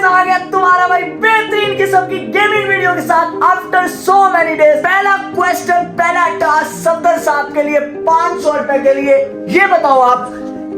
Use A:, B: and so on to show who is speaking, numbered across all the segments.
A: आ गया तुम्हारा भाई बेहतरीन किस्म की गेमिंग वीडियो के साथ आफ्टर सो मेनी डेज। पहला क्वेश्चन, पहला टास्क सफदर साहब के लिए 500 रुपए के लिए। ये बताओ आप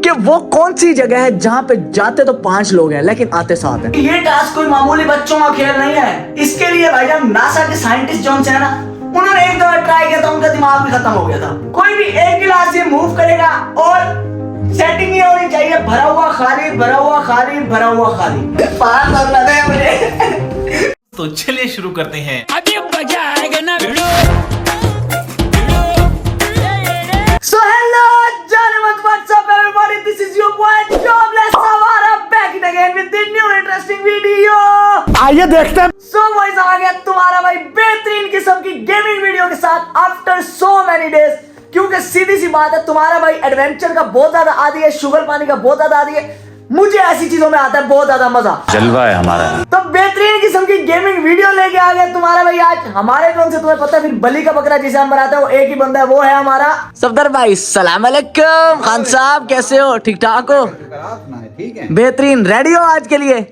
A: कि वो कौन सी जगह है जहाँ पे जाते तो 5 लोग हैं लेकिन आते 7 हैं। ये टास्क कोई मामूली बच्चों का खेल नहीं है। इसके लिए भाईजान नासा के साइंटिस्ट जॉन से है ना, उन्होंने एक दफा ट्राई किया था, उनका दिमाग भी खत्म हो गया था। कोई भी एक गिलास से मूव करेगा और सेटिंग ये होनी चाहिए भरा हुआ खाली, भरा हुआ खाली, भरा हुआ खाली। पार कर लगा है मुझे।
B: तो चलिए शुरू करते हैं।
C: अभी मजा आएगा ना भिड़ो।
A: So hello, gentlemen, what's up everybody? This is your boy Jobless Savara back again with the new interesting video.
D: आइए देखते हैं।
A: So boys, आ गया तुम्हारा भाई बेहतरीन किस्म की गेमिंग वीडियो के साथ आफ्टर सो मेनी डेज। क्योंकि सीधी सी बात है, तुम्हारा भाई एडवेंचर का बहुत ज्यादा आदी है, शुगर पानी का बहुत ज्यादा आदी है, मुझे ऐसी चीजों में आता है बहुत ज्यादा मजा,
D: जलवा है हमारा।
A: तो बेहतरीन किस्म की गेमिंग वीडियो लेके आ गया तुम्हारा भाई आज। हमारे ड्रोन से तुम्हें पता है, फिर बली का बकरा जिसे हम बनाते हैं वो एक ही बंदा है, वो है हमारा सफदर भाई। सलाम अलैकुम खान साहब, कैसे हो? ठीक ठाक हो?
D: ठीक है,
A: बेहतरीन। रेडी हो आज के लिए?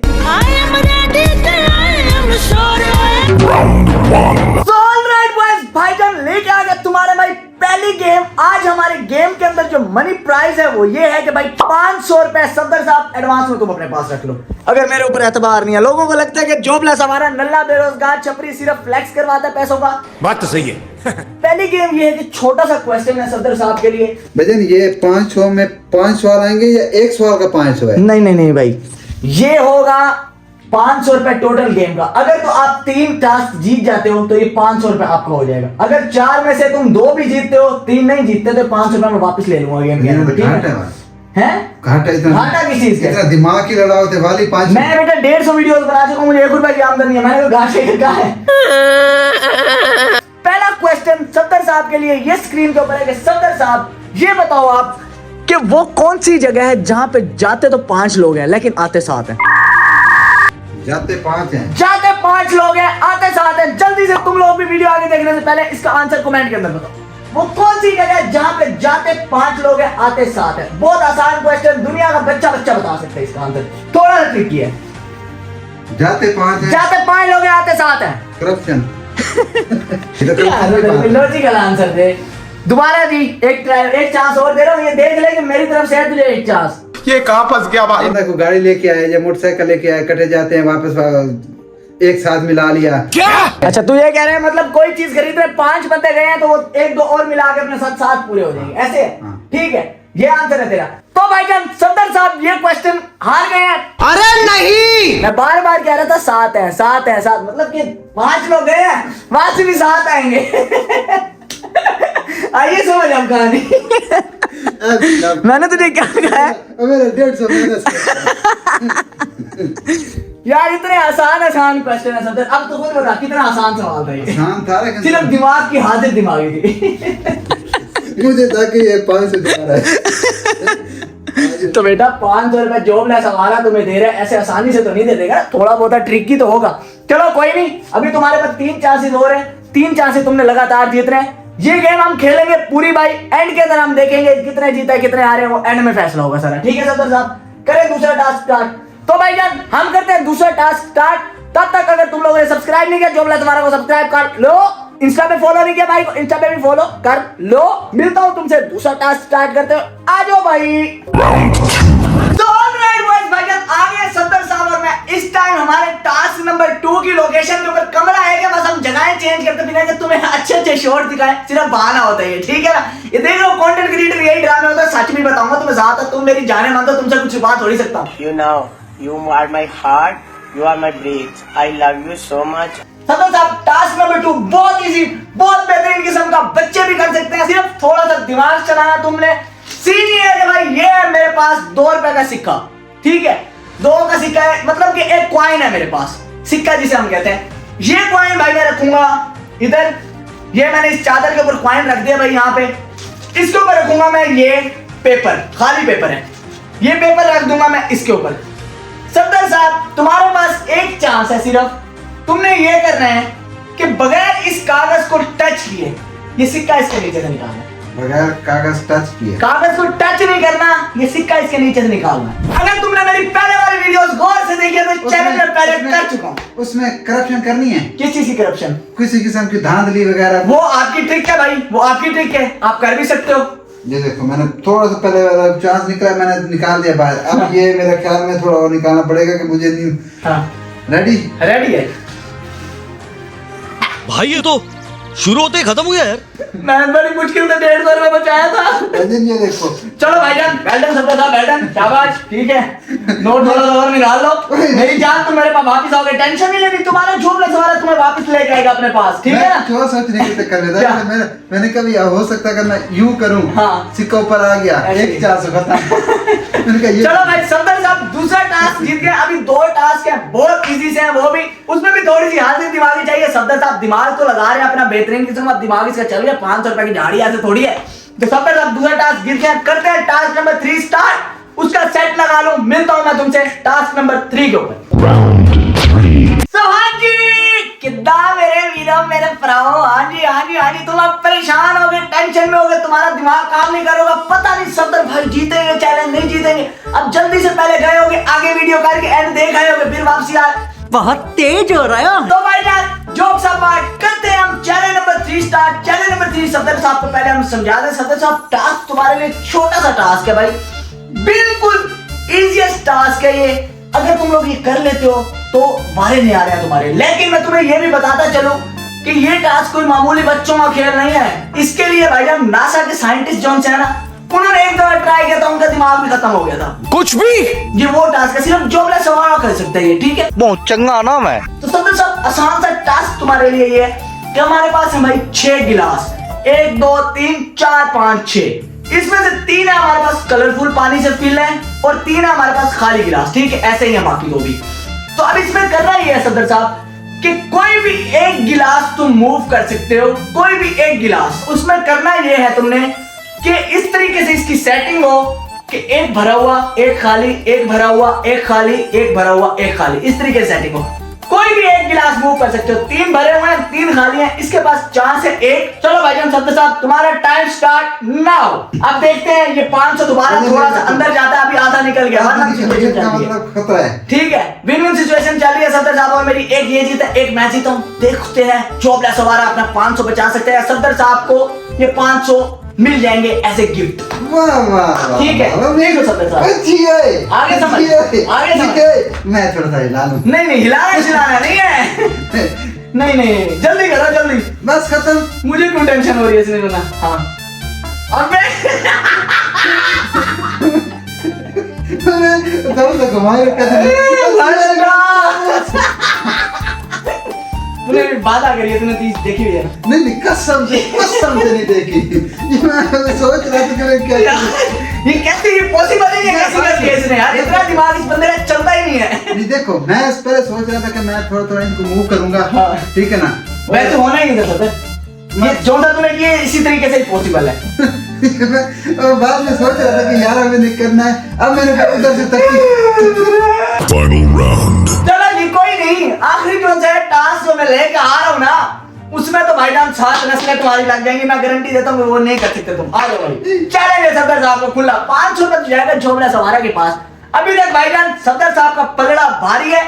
A: भाईजान लेके आ गया तुम्हारे भाई पहली गेम। आज हमारे गेम के अंदर जो मनी प्राइज है वो ये है कि भाई 500 रुपए सफदर साहब एडवांस में तुम अपने पास रख लो। अगर मेरे ऊपर एतबार नहीं है, लोगों को लगता है कि जॉबलेस हमारा नल्ला बेरोजगार छपरी सिर्फ फ्लेक्स करवाता है पैसों का।
D: बात तो सही है।
A: पहली गेम ये है कि छोटा सा क्वेश्चन है सफदर साहब के लिए।
E: भजन ये 500 में 5 सवाल आएंगे या एक सवाल का 500 है?
A: नहीं नहीं नहीं भाई, ये होगा 500 रुपए टोटल गेम का। अगर तो आप 3 टास्क जीत जाते हो तो ये 500 रुपए आपका हो जाएगा। अगर 4 में से तुम 2 भी जीतते हो, 3 नहीं जीतते तो 500 रुपए मैं वापस ले लूंगा गेम के अंदर।
E: घाटा
A: घाटा किस चीज का?
E: इतना दिमाग की लड़ाई होते वाली 500।
A: मैं बेटा 150 वीडियोस बना चुका हूं, मुझे 1 रुपए की आमदनी है, मैंने तो घाटे का है। पहला क्वेश्चन सफदर साहब के लिए ये स्क्रीन के ऊपर है कि सफदर साहब ये बताओ आप कि वो कौन सी जगह है जहां पे जाते तो 5 लोग हैं लेकिन आते 7 हैं।
E: जाते 5 हैं,
A: जाते 5 लोग हैं, आते 7 हैं। जल्दी से तुम लोग भी वीडियो आगे देखने से पहले इसका आंसर कमेंट के अंदर बताओ। वो कौन सी जगह है जहां पे जाते 5 लोग हैं, आते 7 हैं? बहुत आसान क्वेश्चन, दुनिया का बच्चा बता सकता है इसका आंसर। थोड़ा सा ट्रिकी है।
E: जाते 5 हैं,
A: जाते 5 लोग हैं, आते 7 हैं।
E: करप्शन।
A: लॉजिकल आंसर दे। दोबारा जी एक चांस और दे रहा हूँ, ये देख ले कि मेरी तरफ से है तुझे एक चांस।
D: ये कहाँ फंस गया भाई?
E: को गाड़ी लेके आए या मोटरसाइकिल लेके आए, कटे जाते हैं वापस एक साथ मिला लिया।
D: क्या?
A: अच्छा तू ये कह रहे हैं मतलब कोई चीज खरीद रहे 5 बंदे गए हैं तो वो 1-2 और मिला के अपने साथ 7 पूरे हो जाएंगे, ऐसे? ठीक है, ये आंसर है तेरा। तो भाईजान सफदर साहब ये क्वेश्चन हार गए हैं।
D: अरे नहीं,
A: मैं बार बार कह रहा था 7 है 7 है 7, मतलब कि 5 लोग गए हैं, वहां से भी 7 आएंगे। आइए समझ हम कहानी। मैंने तुझे क्या कहा है?
E: 150
A: यार इतने आसान क्वेश्चन है सफदर। अब तो खुद बता कितना आसान सवाल था ये।
E: आसान था लेकिन
A: सिर्फ दिमाग की हाजिर दिमागी थी।
E: मुझे था कि ये 500 जा रहा है।
A: तो बेटा 500 रुपए जॉबलेस हमारा तुम्हें दे रहा है, ऐसे आसानी से तो नहीं दे देगा, थोड़ा बहुत ट्रिकी तो होगा। चलो कोई नहीं, अभी तुम्हारे पास 3 चांसेस हो रहे हैं, 3 चांसेस तुमने लगातार जीत रहे हैं। ये गेम हम खेलेंगे पूरी भाई, एंड के अंदर हम देखेंगे कितने जीता है कितने हारे, वो एंड में फैसला होगा सारा। ठीक है सफदर साहब, करें दूसरा टास्क स्टार्ट। तो भाईजान हम करते हैं दूसरा टास्क स्टार्ट। तब तक अगर तुम लोगों ने सब्सक्राइब नहीं किया जॉबलेस तुम्हारा को सब्सक्राइब कर लो। इंस्टा पे फॉलो नहीं किया भाई को इंस्टा पे भी फॉलो कर लो। मिलता हूं तुमसे दूसरा टास्क स्टार्ट करते हो, आ जाओ भाई। तो ऑलराइट बॉयज, भाईजान आ गए सफदर साहब और मैं। इस टाइम हमारे टास्क नंबर 2 की लोकेशन के ऊपर कमरा है कि बस हम जगहें चेंज करते बिना कि तुम्हें अच्छे शॉट दिखाएं, सिर्फ बहाना होता है ये। ठीक है ना, ये देख लो कंटेंट क्रिएटर यही ड्रामे होता है। सच भी बताऊंगा तुम्हें, ज्यादा तुम मेरी जाने मानते हो, तुमसे कुछ छुपा थोड़ी सकता हूं।
F: You know, you are my heart, you are my breath. I love you so much.
A: Safdar साहब टास्क नंबर 2 बहुत इजी, बहुत बेहतरीन किस्म का, बच्चे भी कर सकते हैं, सिर्फ थोड़ा सा दिमाग चलाना तुमने। सीन ये है कि भाई ये है मेरे पास 2 रुपए का सिक्का। ठीक है, 2 का सिक्का है, मतलब कि एक कॉइन है मेरे पास, सिक्का जिसे हम कहते हैं। ये कॉइन भाई मैं रखूंगा इधर, ये मैंने इस चादर के ऊपर कॉइन रख दिया भाई यहाँ पे। इसके ऊपर रखूंगा मैं ये पेपर, खाली पेपर है, ये पेपर रख दूंगा मैं इसके ऊपर। सफदर साहब तुम्हारे पास एक चांस है, सिर्फ तुमने ये करना है कि बगैर इस कागज को टच किए ये सिक्का इसके नीचे से निकालना है।
E: बगैर कागज टच किए,
A: कागज को टच नहीं करना, ये सिक्का इसके नीचे से निकालना है। अगर तुमने मेरी पहले वाली वीडियोस गौर से देखी है तो चैनल में पहले कर चुका हूँ।
E: उसमें करप्शन करनी है,
A: किस चीज की करप्शन?
E: किसी किस्म की धांधली वगैरह।
A: वो आपकी ट्रिक है भाई, वो आपकी ट्रिक है, आप कर भी सकते हो।
E: ये देखो मैंने थोड़ा सा पहले वाला चांस निकला, मैंने निकाल दिया बाहर। अब ये मेरे ख्याल में थोड़ा और निकालना पड़ेगा कि मुझे नहीं।
A: हाँ
E: रेडी
A: रेडी है
G: भाई, ये तो शुरू होते ही खत्म हो गया यार।
A: मैंने बड़ी मुश्किल से 150 रुपए बचाया था।
E: ये देखो
A: चलो भाईजान, वेल्डन सबका था, वेल्डन, शाबाश, ठीक है। नोट थोड़ा सा और निकाल लो। मेरी जान, तुम मेरे पास वापस आओगे, टेंशन नहीं लेनी, तुम्हारा जो भी सवाल है तुम्हें वापस लेके आएगा अपने पास, ठीक है ना?
E: जो सोचने के चक्कर में
A: क्या?
E: था, मैंने कभी हो सकता है मैं यूं करूं,
A: हाँ।
E: सिक्का ऊपर आ गया,
A: ऐसे
E: एक चांस खत्म। मैंने कहा ये
A: चलो भाई, सफदर साहब दूसरा टास्क जीत गए। अभी 2 टास्क है, बहुत इजी से हैं वो भी, उसमें भी थोड़ी सी हाजिर दिमागी चाहिए। सफदर साहब दिमाग तो लगा रहे हैं अपना बेहतरीन किस्म, अब दिमाग इसका चल गया। 500 रुपए की झाड़ी ऐसे थोड़ी है। तो सफदर साहब दूसरा टास्क जीत गए, करते हैं टास्क नंबर 3 स्टार्ट। उसका सेट लगा लो, मिलता हूं मैं तुमसे टास्क नंबर 3 के ऊपर। हाँ जी, किद्दा मेरे वीरों, मेरे भराओं, हाँ जी हाँ जी हाँ जी। तुम अब परेशान हो गए, टेंशन में हो गए, तुम्हारा दिमाग काम नहीं करोगा, पता नहीं सफदर भाई जीतेंगे चैलेंज नहीं जीतेंगे। अब जल्दी से पहले गए होगे आगे वीडियो करके एंड देख आए होगे, फिर वापसी आ बहुत तेज हो रहा है। तो भाई जान जोक सा पार्ट करते हैं हम। Challenge number 3 start. Challenge number 3 Safdar साहब को पहले हम समझा दें। सफदर साहब, टास्क तुम्हारे लिए छोटा सा टास्क है भाई, बिल्कुल इजीएस्ट टास्क है ये। अगर तुम लोग ये कर लेते हो तो बाहर नहीं आ रहे हैं तुम्हारे। लेकिन मैं तुम्हें ये भी बताता चलूं कि ये टास्क कोई मामूली बच्चों का खेल नहीं है। इसके लिए भाईजान नासा के साइंटिस्ट जॉन से है ना, उन्होंने एक दफा ट्राई किया था, उनका दिमाग भी खत्म हो गया था।
G: कुछ भी
A: ये वो टास्क है, सिर्फ जोबलेस सवाल कर सकते हैं ये, ठीक है?
G: बहुत चंगा नाम है।
A: तो सबसे सब आसान सा टास्क तुम्हारे लिए ये है कि हमारे पास है भाई 6 गिलास, 1 2 3 4 5 6। इसमें से 3 है हमारे पास कलरफुल पानी से फिल है और 3 है हमारे पास खाली गिलास, ठीक है? ऐसे ही है बाकी 2 भी। तो अब इसमें करना ही है सफदर साहब कि कोई भी एक गिलास तुम मूव कर सकते हो, कोई भी एक गिलास। उसमें करना ये है तुमने कि इस तरीके से इसकी सेटिंग हो कि एक भरा हुआ, एक खाली, एक भरा हुआ, एक खाली, एक भरा हुआ, एक खाली, इस तरीके से सेटिंग हो। कोई भी एक गिलास मूव कर सकते हो। 3 भरे हुए हैं, 3 खाली हैं, इसके पास चांस है 1। चलो भाईजान सफदर साहब, तुम्हारा टाइम स्टार्ट नाउ। अब देखते हैं ये 500 दोबारा थोड़ा सा अंदर जाता है, अभी आधा निकल गया।
E: मतलब खतरा है।
A: ठीक है, विन विन सिचुएशन चल रही है सफदर साहब और मेरी। एक ये जीता, एक मैं जीता हूं। देखते हैं जोबलेस सवारा अपना 500 बचा सकते हैं। सफदर साहब को ये 500 मिल जाएंगे एज ए गिफ्ट।
E: वाह वाह,
A: ठीक है, देख लो सफदर साहब,
E: अच्छी है,
A: आगे समझ,
E: अच्छी है,
A: आगे समझ।
E: ठीक है, मैं थोड़ा सा हिला लूं।
A: नहीं हिलाना हिलाना नहीं है। नहीं जल्दी करो जल्दी।
E: बस खत्म।
A: मुझे क्यों टेंशन हो रही है इसमें ना? हाँ अब मैं
E: तब तक घुमाए
A: तूने बात आ करी है, तूने चीज देखी हुई है ना?
E: नहीं कसम से नहीं देखी। ये मैं सोच रहा था कि मैं क्या
A: ये कैसे ये पॉसिबल है? ये कैसे कर दिया इसने यार? इतना दिमाग इस बंदे का चलता ही नहीं है।
E: नहीं देखो, मैं पहले सोच रहा था कि मैं थोड़ा इनको मूव करूंगा,
A: हाँ।
E: ठीक है ना?
A: वैसे होना ही नहीं था सर, ये जो था तूने ये इसी तरीके से पॉसिबल है।
E: और बाद में सोच रहा था कि यार हमें नहीं करना है। अब मैंने उधर से तक
A: चलो जी कोई नहीं, आखिरी जो है टास्क जो मैं लेके आ रहा हूँ ना, उसमें तो भाईजान 7 नस्लें तुम्हारी लग जाएंगी, मैं गारंटी देता हूँ। वो नहीं कर सकते तुम। आ जाओ भाई, चैलेंज है सफदर साहब को खुला। 500 रुपए जाएगा जोबलेस सवारा के पास। अभी तक भाईजान सफदर साहब का पलड़ा भारी है।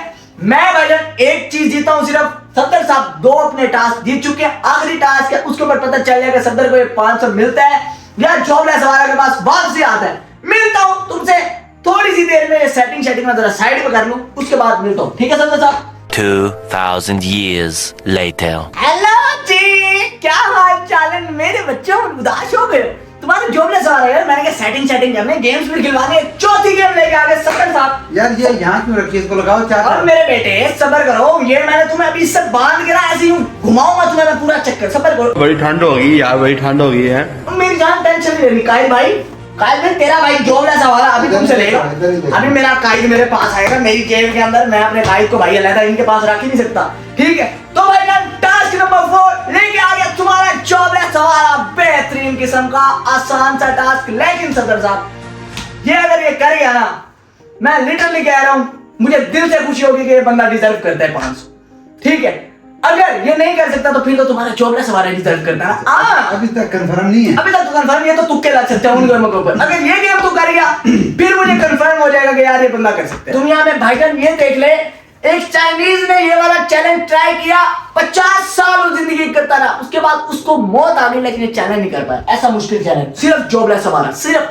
A: मैं भाईजान एक चीज जीता हूँ सिर्फ, सफदर साहब 2 अपने टास्क जीत चुके हैं। आखिरी टास्क है, उसके ऊपर पता चल जाएगा सफदर को ये 500 मिलता है या जोबलेस सवारा के पास वापसी आता है। मिलता हूँ तुमसे थोड़ी सी देर में। सेटिंग में जरा साइड पे कर लूं, उसके बाद मिलता हूँ, ठीक है सफदर साहब?
G: 2000 years later.
A: हेलो जी, क्या हाल चाल है मेरे बच्चों? उदास हो गए? तुम्हारा जोबलेस सवाल है यार। मैंने कहा सेटिंग करने, गेम्स भी खिलवाने, चौथी गेम लेके आ गए सफदर साहब।
E: यार ये यहाँ क्यों रखी है? इसको लगाओ चार।
A: और मेरे बेटे सब्र करो, ये मैंने तुम्हें अभी इससे बांध के ना ऐसे ही घुमाऊंगा तुम्हें मैं पूरा चक्कर। सब्र करो।
D: बड़ी ठंड हो गई यार, बड़ी ठंड हो गई है।
A: मेरी जान टेंशन नहीं लेनी। कायल भाई, कायल भाई तेरा भाई जोबलेस सवाल अभी तुमसे लेगा। अभी मेरा कायल मेरे पास आएगा, मेरी जेब के अंदर। मैं अपने कायल को भाई अलग इनके पास रख ही नहीं सकता, ठीक है? तो भाई जान टास्क नंबर 4 लेके आ गया तुम्हारा जोबलेस सवाल। बेहतरीन किस्म का आसान सा टास्क। लेकिन सफदर साहब ये अगर ये कर गया ना, मैं लिटरली कह रहा हूं, मुझे दिल से खुशी होगी कि ये बंदा डिजर्व करता है 500, ठीक है? अगर ये नहीं कर सकता तो फिर तो तुम्हारा जोबलेस सवाल डिजर्व करता है।
E: अभी तक कंफर्म नहीं है।
A: अभी तक तो कंफर्म, ये तो तुक्के लग सकते हैं उन गेमों के ऊपर। अगर ये गेम तू कर गया फिर मुझे कंफर्म हो जाएगा कि यार ये बंदा कर सकता है। दुनिया में भाईजान ये देख ले एक चाइनीज ने ये वाला चैलेंज ट्राई किया, 50 साल वो जिंदगी करता रहा, उसके बाद उसको मौत आ गई लेकिन ये चैलेंज नहीं कर पाया। ऐसा मुश्किल चैलेंज सिर्फ जॉबलेस हमारा, सिर्फ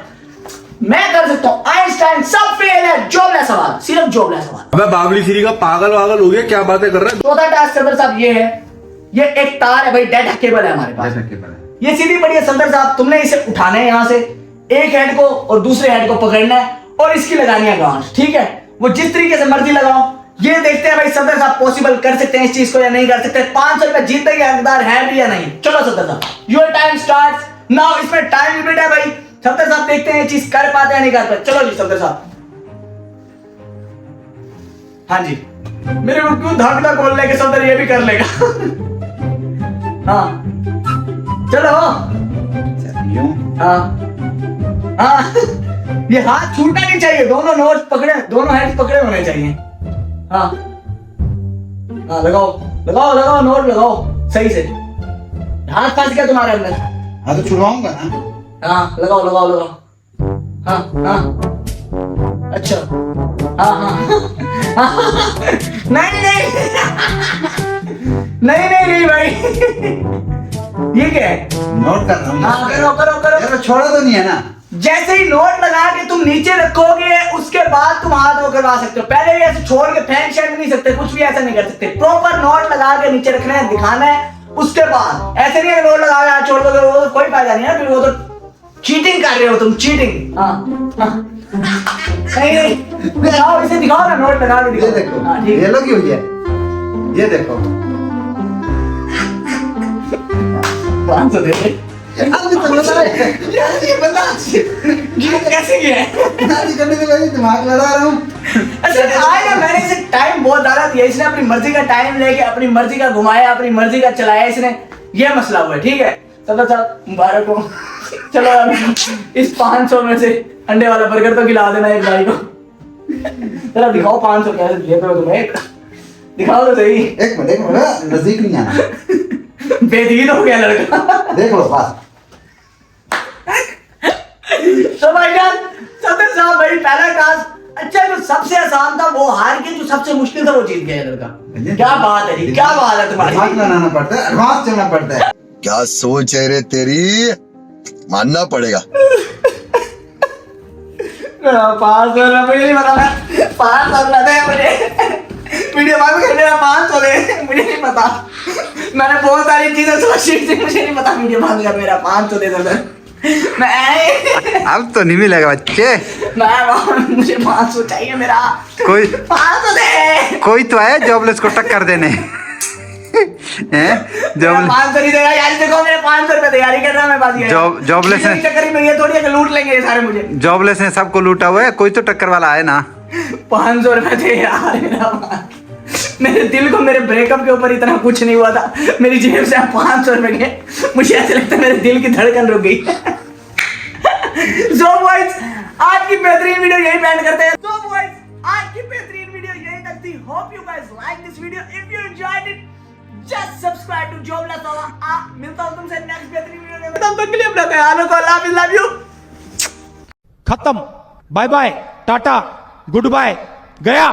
A: मैं कर सकता हूँ। आइंस्टाइन सब फेल है, जॉबलेस हमारा, सिर्फ जॉबलेस हमारा।
D: अबे बाबली सीरी का पागल वागल हो गया, क्या बातें कर रहा है?
A: चौथा टास्क सदर साहब ये है, ये एक तार है भाई, डेड केबल है हमारे पास, ये सीधी पड़ी है सदर साहब, तुमने इसे उठाना है यहाँ से, एक हेड को और दूसरे हेड को पकड़ना है और इसकी लगानी है गांठ, ठीक है? वो जिस तरीके से मर्जी लगाओ। ये देखते हैं भाई सदर साहब पॉसिबल कर सकते हैं इस चीज को या नहीं कर सकते। 500 रुपए जीतने के हकदार है भी या नहीं? चलो सदर साहब, योर टाइम स्टार्ट्स नाउ। इसमें टाइम लिमिट है भाई। सदर साहब देखते हैं ये चीज कर पाते हैं नहीं कर पाते। चलो जी सदर साहब। हाँ जी, मेरे को क्यों धड़का खोल लेके सदर ये भी कर लेगा। हाँ चलो। हाँ हाँ, ये हाथ छूटना नहीं चाहिए, दोनों नोट पकड़े, दोनों हैंड पकड़े होने चाहिए। हाँ हाँ, लगाओ लगाओ लगाओ, नोट लगाओ सही से। हाथ फंस गया तुम्हारे अंदर।
E: हाँ तो छुड़वाऊंगा ना।
A: हाँ लगाओ लगाओ लगाओ। हाँ हाँ अच्छा, हाँ हाँ नहीं नहीं नहीं नहीं नहीं भाई, ये क्या है?
E: नोट कर रहा हूँ।
A: हाँ करो करो करो।
E: यार छोड़ा तो नहीं है ना?
A: जैसे ही नोट लगा के तुम नीचे रखोगे उसके बाद तुम हाथ वो करवा सकते हो। पहले ही ऐसे छोड़ के फेंक शेंक नहीं सकते, कुछ भी ऐसा नहीं कर सकते। प्रॉपर नोट लगा के नीचे रखना है, दिखाना है। उसके बाद ऐसे नहीं है नोट लगा के हाथ छोड़ दोगे, वो तो कोई फायदा नहीं है, फिर वो तो चीटिंग कर रहे हो तुम, चीटिंग। हाँ नहीं नहीं, दिखाओ इसे, दिखाओ ना, नोट लगा के
E: ये
A: दिखाओ।
E: देखो,
A: हाँ ठीक
E: ये
A: है।
E: लगी हुई है, ये देखो।
A: 500 दे दे।
E: अभी तो बता रहे
A: यार ये बता ये कैसे किया है?
E: शादी करने के लिए दिमाग लड़ा रहा हूँ।
A: अच्छा आएगा, मैंने इसे टाइम बहुत ज्यादा दिया, इसने अपनी मर्जी का टाइम लेके अपनी मर्जी का घुमाया, अपनी मर्जी का चलाया इसने, ये मसला हुआ है, ठीक है? चलो साहब मुबारक हो। चलो अब इस 500 में से अंडे वाला बर्गर तो खिला देना एक भाई को। चलो दिखाओ 500 कैसे दिए थे तुम्हें, दिखाओ तो सही।
E: एक मिनट नजदीक नहीं आना।
A: बेदीन हो गया लड़का।
E: देख लो बस।
A: तो भाई जान सदर साहब भाई पहला टास्क अच्छा, जो सबसे आसान था वो हार के, जो सबसे मुश्किल था वो जीत गया लड़का। क्या बात है जी, क्या बात है तुम्हारी।
E: दिमाग लगाना पड़ता है, एडवांस चलना पड़ता है।
H: क्या सोच है रे तेरी, मानना पड़ेगा।
A: 500 मुझे नहीं पता, 500 दे मुझे, वीडियो कॉल करने का 500 दे, मुझे नहीं पता। मैंने बहुत सारी चीजें सोची थी, मुझे नहीं पता वीडियो बंद कर, मेरा 500 दे दो। मैं
E: अब तो नहीं मिलेगा बच्चे।
A: मुझे 500 चाहिए मेरा,
E: कोई
A: 500 दे।
E: कोई तो है जॉबलेस को टक्कर देने।
A: जॉबलेस 500 नहीं देगा यार, देखो मेरे 500 रुपए तैयारी कर रहा है, मैं बात ये
E: जॉबलेस है,
A: चक्कर में ये थोड़ी है कि लूट लेंगे ये सारे मुझे।
E: जॉबलेस ने सबको लूटा हुआ है, कोई तो टक्कर वाला है ना।
A: 500 रुपए थे यार, मेरे दिल को मेरे ब्रेकअप के ऊपर इतना कुछ नहीं हुआ था, मेरी जेब से 500 रुपए गए, मुझे ऐसा लगता है मेरे दिल की धड़कन रुक गई। So boys, आज की बेहतरीन वीडियो यही एंड करते हैं। So boys, आज की बेहतरीन वीडियो यही तक थी। Hope you guys like this video. If you enjoyed it, just subscribe to Jobless Hour। मिलता हूँ तुमसे नेक्स्ट बेहतरीन वीडियो में, तब तक के लिए अपना ख्याल रखो। अल्लाह हाफिज़, लव यू।
C: खत्म, bye bye, tata, good bye, गया।